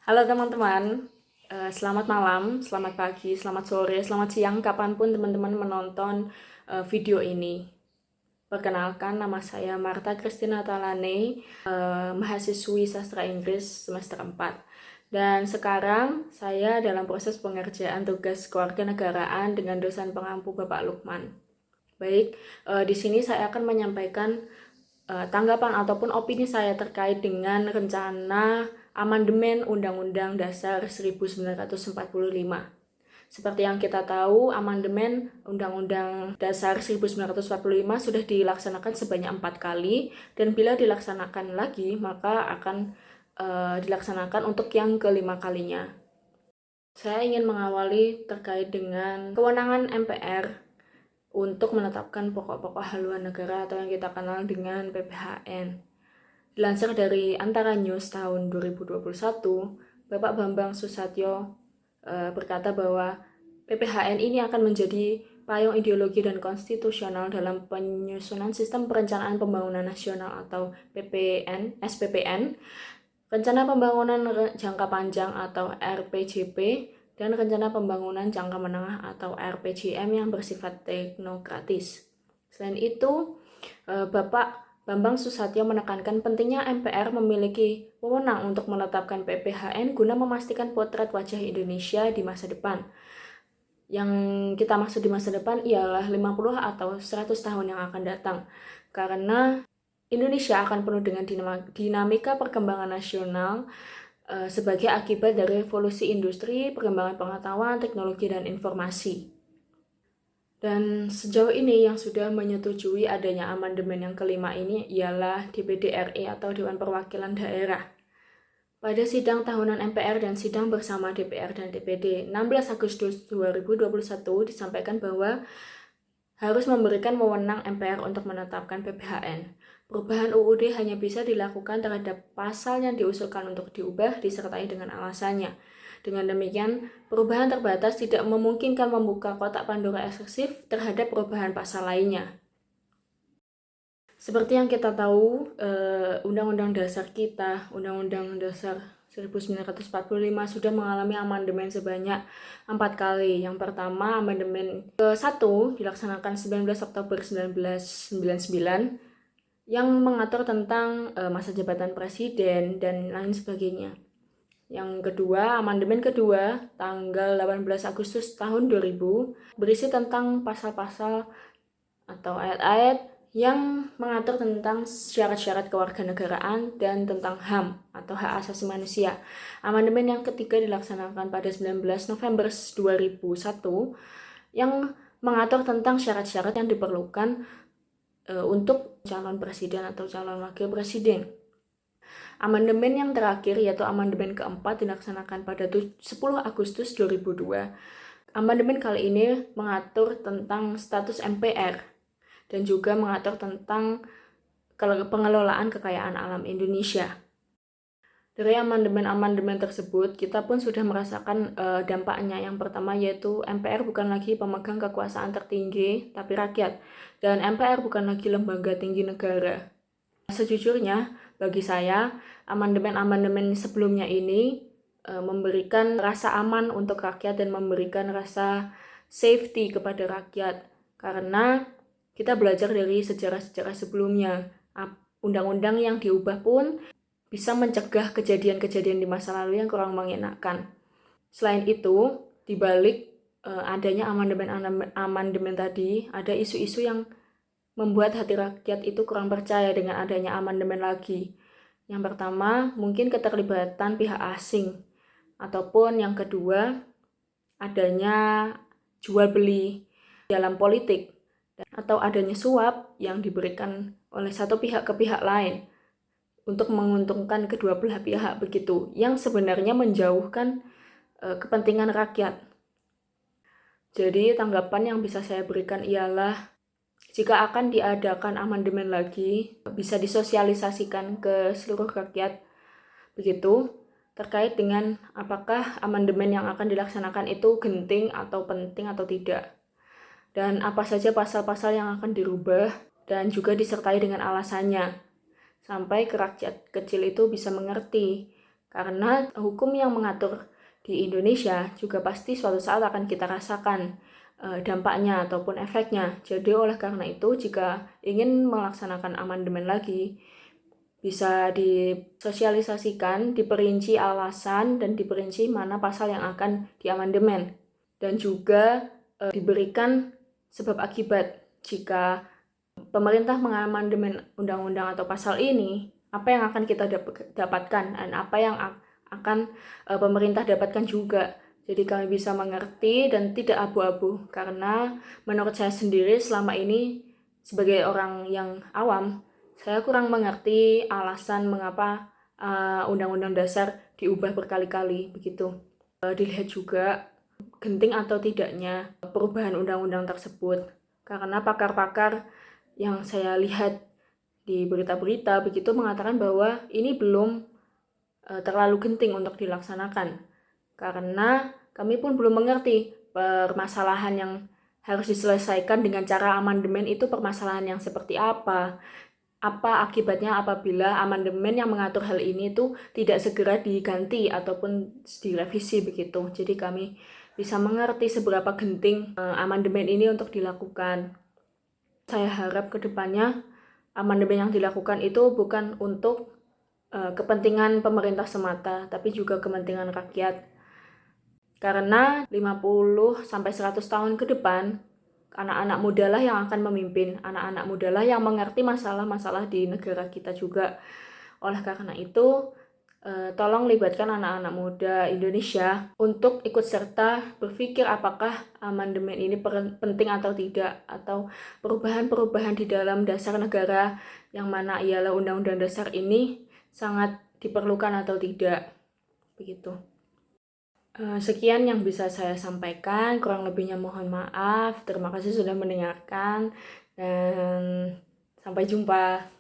Halo teman-teman, selamat malam, selamat pagi, selamat sore, selamat siang, kapanpun teman-teman menonton video ini. Perkenalkan, nama saya Marta Christina Talane, mahasiswi Sastra Inggris semester 4. Dan sekarang saya dalam proses pengerjaan tugas kewarganegaraan dengan dosen pengampu Bapak Lukman. Baik, di sini saya akan menyampaikan tanggapan ataupun opini saya terkait dengan rencana amandemen Undang-Undang Dasar 1945. Seperti yang kita tahu, amandemen Undang-Undang Dasar 1945 sudah dilaksanakan sebanyak 4 kali, dan bila dilaksanakan lagi, maka akan dilaksanakan untuk yang kelima kalinya. Saya ingin mengawali terkait dengan kewenangan MPR untuk menetapkan pokok-pokok haluan negara atau yang kita kenal dengan PPHN. Dilansir dari Antara News tahun 2021, Bapak Bambang Susatyo berkata bahwa PPHN ini akan menjadi payung ideologi dan konstitusional dalam penyusunan Sistem Perencanaan Pembangunan Nasional atau SPPN, Rencana Pembangunan Jangka Panjang atau RPJP, dan Rencana Pembangunan Jangka Menengah atau RPJM yang bersifat teknokratis. Selain itu, Bapak Bambang Susatyo menekankan pentingnya MPR memiliki wewenang untuk menetapkan PPHN guna memastikan potret wajah Indonesia di masa depan. Yang kita maksud di masa depan ialah 50 atau 100 tahun yang akan datang, karena Indonesia akan penuh dengan dinamika perkembangan nasional sebagai akibat dari revolusi industri, perkembangan pengetahuan, teknologi, dan informasi. Dan sejauh ini yang sudah menyetujui adanya amandemen yang kelima ini ialah DPD RI atau Dewan Perwakilan Daerah. Pada sidang tahunan MPR dan sidang bersama DPR dan DPD 16 Agustus 2021 disampaikan bahwa harus memberikan wewenang MPR untuk menetapkan PPHN. Perubahan UUD hanya bisa dilakukan terhadap pasal yang diusulkan untuk diubah disertai dengan alasannya. Dengan demikian, perubahan terbatas tidak memungkinkan membuka kotak Pandora eksesif terhadap perubahan pasal lainnya. Seperti yang kita tahu, Undang-Undang Dasar kita, Undang-Undang Dasar 1945 sudah mengalami amandemen sebanyak 4 kali. Yang pertama, amandemen ke-1 dilaksanakan 19 Oktober 1999 yang mengatur tentang masa jabatan presiden dan lain sebagainya. Yang kedua, amandemen kedua tanggal 18 Agustus tahun 2000 berisi tentang pasal-pasal atau ayat-ayat yang mengatur tentang syarat-syarat kewarganegaraan dan tentang HAM atau hak asasi manusia. Amandemen yang ketiga dilaksanakan pada 19 November 2001 yang mengatur tentang syarat-syarat yang diperlukan untuk calon presiden atau calon wakil presiden. Amandemen yang terakhir yaitu amandemen keempat dilaksanakan pada 10 Agustus 2002. Amandemen kali ini mengatur tentang status MPR dan juga mengatur tentang pengelolaan kekayaan alam Indonesia. Dari amandemen-amandemen tersebut, kita pun sudah merasakan dampaknya. Yang pertama yaitu MPR bukan lagi pemegang kekuasaan tertinggi, tapi rakyat. Dan MPR bukan lagi lembaga tinggi negara. Sejujurnya, bagi saya, amandemen-amandemen sebelumnya ini memberikan rasa aman untuk rakyat dan memberikan rasa safety kepada rakyat. Karena kita belajar dari sejarah-sejarah sebelumnya. Undang-undang yang diubah pun bisa mencegah kejadian-kejadian di masa lalu yang kurang mengenakan. Selain itu, di balik adanya amandemen tadi, ada isu-isu yang membuat hati rakyat itu kurang percaya dengan adanya amandemen lagi. Yang pertama, mungkin keterlibatan pihak asing. Ataupun yang kedua, adanya jual beli dalam politik. Atau adanya suap yang diberikan oleh satu pihak ke pihak lain untuk menguntungkan kedua belah pihak begitu, yang sebenarnya menjauhkan kepentingan rakyat. Jadi tanggapan yang bisa saya berikan ialah jika akan diadakan amandemen lagi, bisa disosialisasikan ke seluruh rakyat begitu, terkait dengan apakah amandemen yang akan dilaksanakan itu genting atau penting atau tidak. Dan apa saja pasal-pasal yang akan dirubah dan juga disertai dengan alasannya. Sampai ke rakyat kecil itu bisa mengerti. Karena hukum yang mengatur di Indonesia juga pasti suatu saat akan kita rasakan dampaknya ataupun efeknya. Jadi oleh karena itu, jika ingin melaksanakan amandemen lagi, bisa disosialisasikan, diperinci alasan, dan diperinci mana pasal yang akan diamandemen. Dan juga diberikan sebab akibat jika pemerintah mengamandemen undang-undang atau pasal ini, apa yang akan kita dapatkan dan apa yang akan pemerintah dapatkan juga. Jadi kami bisa mengerti dan tidak abu-abu, karena menurut saya sendiri selama ini sebagai orang yang awam, saya kurang mengerti alasan mengapa undang-undang dasar diubah berkali-kali begitu. Dilihat juga genting atau tidaknya perubahan undang-undang tersebut, karena pakar-pakar yang saya lihat di berita-berita begitu mengatakan bahwa ini belum terlalu genting untuk dilaksanakan, karena kami pun belum mengerti permasalahan yang harus diselesaikan dengan cara amandemen itu permasalahan yang seperti apa akibatnya apabila amandemen yang mengatur hal ini itu tidak segera diganti ataupun direvisi begitu. Jadi kami bisa mengerti seberapa genting amandemen ini untuk dilakukan. Saya harap kedepannya amandemen yang dilakukan itu bukan untuk kepentingan pemerintah semata, tapi juga kepentingan rakyat. Karena 50-100 tahun ke depan, anak-anak muda lah yang akan memimpin, anak-anak muda lah yang mengerti masalah-masalah di negara kita juga. Oleh karena itu, tolong libatkan anak-anak muda Indonesia untuk ikut serta berpikir apakah amandemen ini penting atau tidak, atau perubahan-perubahan di dalam dasar negara yang mana ialah undang-undang dasar ini sangat diperlukan atau tidak. Begitu. Sekian yang bisa saya sampaikan, kurang lebihnya mohon maaf. Terima kasih sudah mendengarkan dan sampai jumpa.